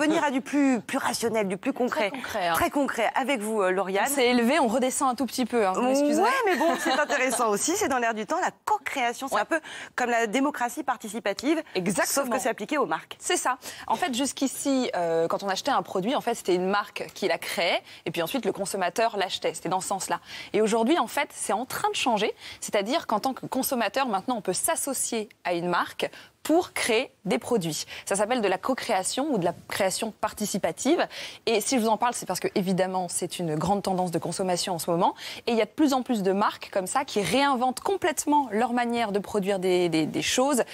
revenir à du plus rationnel, du plus concret. Très concret. Très concret. Avec vous, Lauriane. C'est élevé, on redescend un tout petit peu, vous m'excuserez. Ouais, mais bon, c'est intéressant aussi, c'est dans l'air du temps, la co-création. C'est un peu comme la démocratie participative, exactement. Sauf que c'est appliqué aux marques. C'est ça. En fait, jusqu'ici, quand on achetait un produit, en fait, c'était une marque qui la créait, et puis ensuite, le consommateur l'achetait. C'était dans ce sens-là. Et aujourd'hui, en fait, c'est en train de changer. C'est-à-dire qu'en tant que consommateur, maintenant, on peut s'associer à une marque pour créer des produits. Ça s'appelle de la co-création ou de la création participative. Et si je vous en parle, c'est parce que, évidemment, c'est une grande tendance de consommation en ce moment. Et il y a de plus en plus de marques comme ça qui réinventent complètement leur manière de produire des choses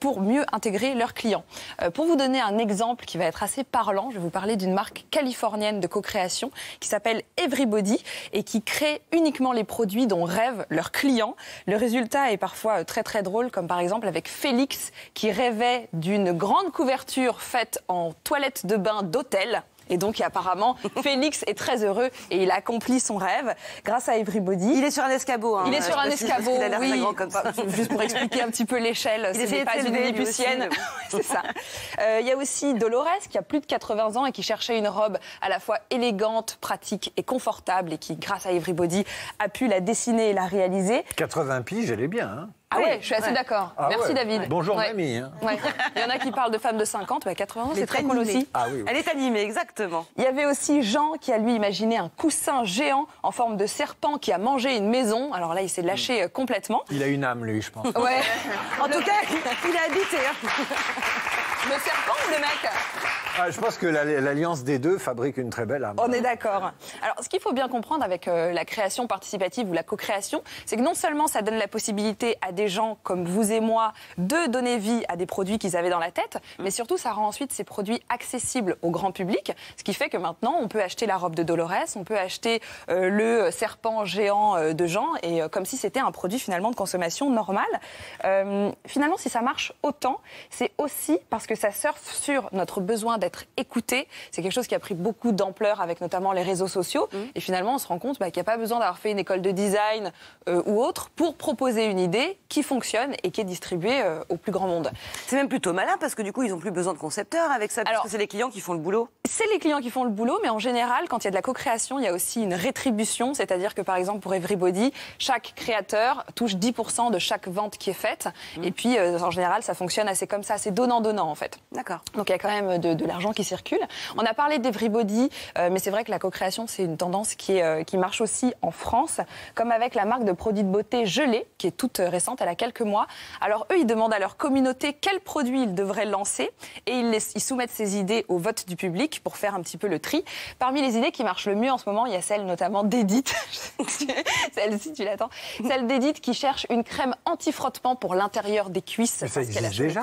pour mieux intégrer leurs clients. Pour vous donner un exemple qui va être assez parlant, je vais vous parler d'une marque californienne de co-création qui s'appelle Everybody et qui crée uniquement les produits dont rêvent leurs clients. Le résultat est parfois très très drôle, comme par exemple avec Félix, qui rêvait d'une grande couverture faite en toilette de bain d'hôtel. Et donc, apparemment, Félix est très heureux et il a accompli son rêve grâce à Everybody. Il est sur un escabeau. Hein, il est sur un escabeau, il a l'air oui. très grand comme ça. Juste pour expliquer un petit peu l'échelle, ce n'est pas une Lilliputienne. C'est ça. Il y a aussi Dolores, qui a plus de 80 ans et qui cherchait une robe à la fois élégante, pratique et confortable et qui, grâce à Everybody, a pu la dessiner et la réaliser. 80 piges, elle est bien, hein. Ah ouais, je suis assez d'accord. Ah Merci ouais. David. Bonjour mamie. Hein. Ouais. Il y en a qui parlent de femmes de 50, 80 ans, c'est très cool aussi. Ah oui, oui. Elle est animée, exactement. Il y avait aussi Jean qui a lui imaginé un coussin géant en forme de serpent qui a mangé une maison. Alors là, il s'est lâché complètement. Il a une âme, lui, je pense. Ouais. En tout cas, il a habité. Hein. Le serpent ou le mec? Ah, je pense que l'alliance des deux fabrique une très belle âme. On est d'accord. Alors, ce qu'il faut bien comprendre avec la création participative ou la co-création, c'est que non seulement ça donne la possibilité à des gens comme vous et moi de donner vie à des produits qu'ils avaient dans la tête, mais surtout, ça rend ensuite ces produits accessibles au grand public, ce qui fait que maintenant, on peut acheter la robe de Dolores, on peut acheter le serpent géant de Jean, et comme si c'était un produit finalement de consommation normale. Finalement, si ça marche autant, c'est aussi parce que ça surfe sur notre besoin d'être écouté. C'est quelque chose qui a pris beaucoup d'ampleur avec notamment les réseaux sociaux. Et finalement, on se rend compte qu'il n'y a pas besoin d'avoir fait une école de design ou autre pour proposer une idée qui fonctionne et qui est distribuée au plus grand monde. C'est même plutôt malin parce que du coup, ils n'ont plus besoin de concepteurs avec ça, puisque c'est les clients qui font le boulot. C'est les clients qui font le boulot, mais en général, quand il y a de la co-création, il y a aussi une rétribution. C'est-à-dire que, par exemple, pour Everybody, chaque créateur touche 10% de chaque vente qui est faite. Et puis, en général, ça fonctionne assez comme ça. C'est donnant-donnant, en fait. D'accord. Donc, il y a quand même de l'argent qui circule. On a parlé d'Everybody, mais c'est vrai que la co-création, c'est une tendance qui marche aussi en France, comme avec la marque de produits de beauté Gelée, qui est toute récente, elle a quelques mois. Alors, eux, ils demandent à leur communauté quels produits ils devraient lancer et ils soumettent ces idées au vote du public pour faire un petit peu le tri. Parmi les idées qui marchent le mieux en ce moment, il y a celle notamment d'Edith. Celle-ci, tu l'attends. Celle d'Edith qui cherche une crème anti-frottement pour l'intérieur des cuisses. Mais ça existe déjà ?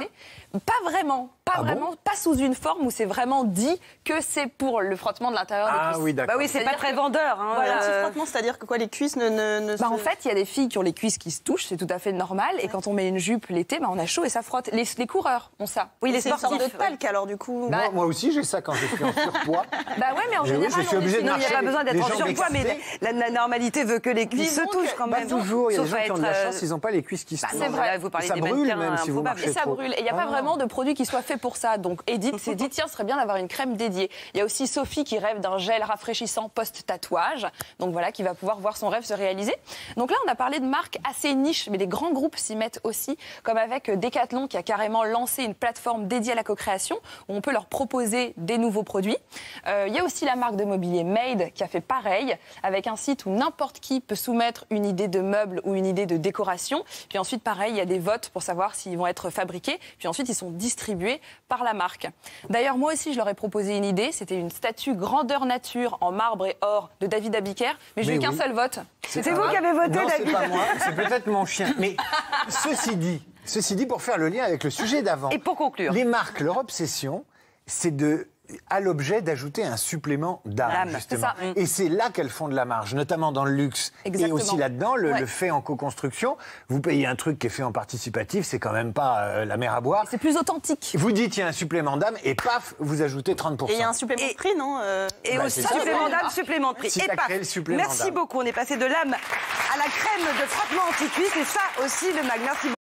Pas vraiment. Pas vraiment, bon, pas sous une forme où c'est vraiment dit que c'est pour le frottement de l'intérieur des cuisses. Ah oui, d'accord. Bah oui, c'est pas très vendeur. Hein, voilà. Anti-frottement, c'est-à-dire que quoi, les cuisses ne En fait, il y a des filles qui ont les cuisses qui se touchent, c'est tout à fait normal. Et quand on met une jupe l'été, on a chaud et ça frotte. Les coureurs ont ça. Oui, les c'est une sportifs. sorte de talc, alors du coup. Moi aussi, j'ai ça quand je suis en surpoids. Bah ouais, mais en général, je suis obligé de Non, il n'y a marcher pas besoin les d'être en jambes surpoids, mais écartées. la normalité veut que les cuisses se touchent quand Pas même. toujours, il y a des Sauf gens à qui ont de la être, chance, ils n'ont pas les cuisses qui se touchent. c'est vrai. Vous parlez Ça des brûle mannequins même si vous improbables. marchez Et ça trop. brûle. Et il n'y a pas vraiment de produit qui soit fait pour ça. Donc Edith s'est dit, tiens, ce serait bien d'avoir une crème dédiée. Il y a aussi Sophie qui rêve d'un gel rafraîchissant post-tatouage. Donc voilà, qui va pouvoir voir son rêve se réaliser. Donc là, on a parlé de marques assez niches, mais les grands groupes s'y mettent aussi, comme avec Decathlon qui a carrément lancé une plateforme dédiée à la co-création où on peut leur proposer des nouveaux produits. Il y a aussi la marque de mobilier Made qui a fait pareil, avec un site où n'importe qui peut soumettre une idée de meuble ou une idée de décoration. Puis ensuite, pareil, il y a des votes pour savoir s'ils vont être fabriqués. Puis ensuite, ils sont distribués par la marque. D'ailleurs, moi aussi, je leur ai proposé une idée. C'était une statue grandeur nature en marbre et or de David Abiker. Mais j'ai eu qu'un seul vote. C'est vous qui avez voté, Non, c'est David. pas moi, c'est peut-être mon chien. Mais ceci dit, pour faire le lien avec le sujet d'avant, Et pour conclure. les marques, leur obsession, c'est à l'objet d'ajouter un supplément d'âme, D'âme, justement. c'est ça. Et c'est là qu'elles font de la marge, notamment dans le luxe. Exactement. Et aussi là-dedans, le Ouais. fait en co-construction. Vous payez un truc qui est fait en participatif, c'est quand même pas la mer à boire. C'est plus authentique. Vous dites, il y a un supplément d'âme, et paf, vous ajoutez 30%. Et il y a un supplément de prix, non Et Bah, aussi c'est ça. supplément d'âme, supplément de prix. Si Et t'as paf. créé le supplément Merci d'âme. beaucoup. On est passé de l'âme à la crème de frottement anti-cuisse. Et ça aussi, le mag. Merci beaucoup.